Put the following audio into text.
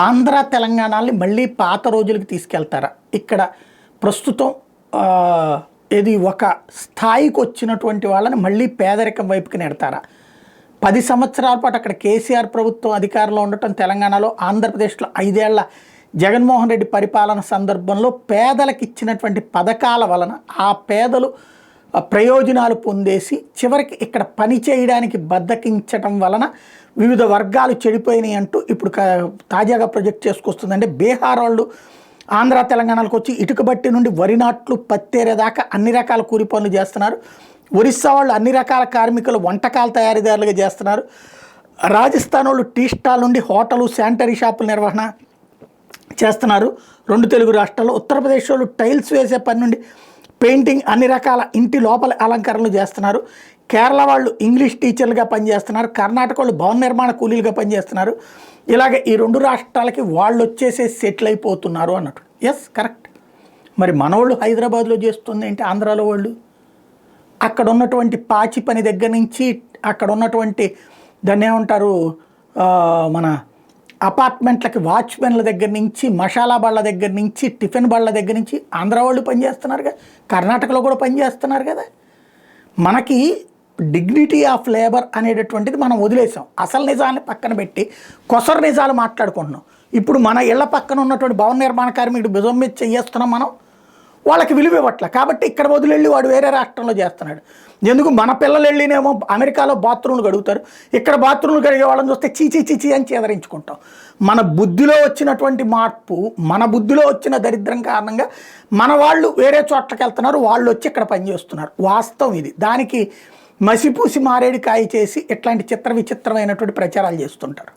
ఆంధ్ర తెలంగాణని మళ్ళీ పాత రోజులకి తీసుకెళ్తారా? ఇక్కడ ప్రస్తుతం ఇది ఒక స్థాయికి వచ్చినటువంటి వాళ్ళని మళ్ళీ పేదరికం వైపుకి నెడతారా? 10 సంవత్సరాల పాటు అక్కడ కేసీఆర్ ప్రభుత్వం అధికారంలో ఉండటం, తెలంగాణలో ఆంధ్రప్రదేశ్లో 5 ఏళ్ల జగన్మోహన్ రెడ్డి పరిపాలన సందర్భంలో పేదలకు ఇచ్చినటువంటి పథకాల వలన ఆ పేదలు ప్రయోజనాలు పొందేసి చివరికి ఇక్కడ పని చేయడానికి బద్దకించడం వలన వివిధ వర్గాలు చెడిపోయినాయి అంటూ ఇప్పుడు తాజాగా ప్రొజెక్ట్ చేసుకొస్తుంది. అంటే బీహార్ వాళ్ళు ఆంధ్ర తెలంగాణలకు వచ్చి ఇటుక బట్టి నుండి వరి నాట్లు పత్తేరే దాకా అన్ని రకాల కూలి పనులు చేస్తున్నారు. ఒరిస్సా వాళ్ళు అన్ని రకాల కార్మికులు వంటకాల తయారీదారులుగా చేస్తున్నారు. రాజస్థాన్ వాళ్ళు టీ స్టాల్ నుండి హోటలు, శానిటరీ షాపుల నిర్వహణ చేస్తున్నారు 2 తెలుగు రాష్ట్రాల్లో. ఉత్తరప్రదేశ్ వాళ్ళు టైల్స్ వేసే పని నుండి పెయింటింగ్, అన్ని రకాల ఇంటి లోపల అలంకరణలు చేస్తున్నారు. కేరళ వాళ్ళు ఇంగ్లీష్ టీచర్లుగా పనిచేస్తున్నారు. కర్ణాటక వాళ్ళు భవన నిర్మాణ కూలీలుగా పనిచేస్తున్నారు. ఇలాగే ఈ 2 రాష్ట్రాలకి వాళ్ళు వచ్చేసే సెటిల్ అయిపోతున్నారు అన్నట్టు. Yes, correct. మరి మనోళ్ళు హైదరాబాద్లో చేస్తుంది ఏంటి? ఆంధ్రాలో వాళ్ళు అక్కడ ఉన్నటువంటి పాచి పని దగ్గర నుంచి, అక్కడ ఉన్నటువంటి దాన్ని ఏమంటారు, మన అపార్ట్మెంట్లకి వాచ్మెన్ల దగ్గర నుంచి, మసాలా బళ్ళ దగ్గర నుంచి, టిఫిన్ బళ్ళ దగ్గర నుంచి ఆంధ్ర వాళ్ళు పనిచేస్తున్నారు కదా, కర్ణాటకలో కూడా పనిచేస్తున్నారు కదా. మనకి డిగ్నిటీ ఆఫ్ లేబర్ అనేటటువంటిది మనం వదిలేసాం. అసలు నిజాన్ని పక్కన పెట్టి కొసరు నిజాలు మాట్లాడుకుంటున్నాం. ఇప్పుడు మన ఇళ్ల పక్కన ఉన్నటువంటి భవన నిర్మాణ కార్మికుడు భుజం మీద చేస్తున్నాం మనం, వాళ్ళకి విలువ ఇవ్వట్ల. కాబట్టి ఇక్కడ వదిలేళ్ళి వాడు వేరే రాష్ట్రంలో చేస్తున్నాడు. ఎందుకు? మన పిల్లలు వెళ్ళినేమో అమెరికాలో బాత్రూమ్లు కడుగుతారు, ఇక్కడ బాత్రూమ్లు కడిగే వాళ్ళని చూస్తే చీచీ చీచీ అని చేదరించుకుంటాం. మన బుద్ధిలో వచ్చినటువంటి మార్పు, మన బుద్ధిలో వచ్చిన దరిద్రం కారణంగా మన వాళ్ళు వేరే చోట్లకి వెళ్తున్నారు, వాళ్ళు వచ్చి ఇక్కడ పనిచేస్తున్నారు. వాస్తవం ఇది. దానికి మసిపూసి మారేడు కాయ చేసి ఇట్లాంటి చిత్ర విచిత్రమైనటువంటి ప్రచారాలు చేస్తుంటారు.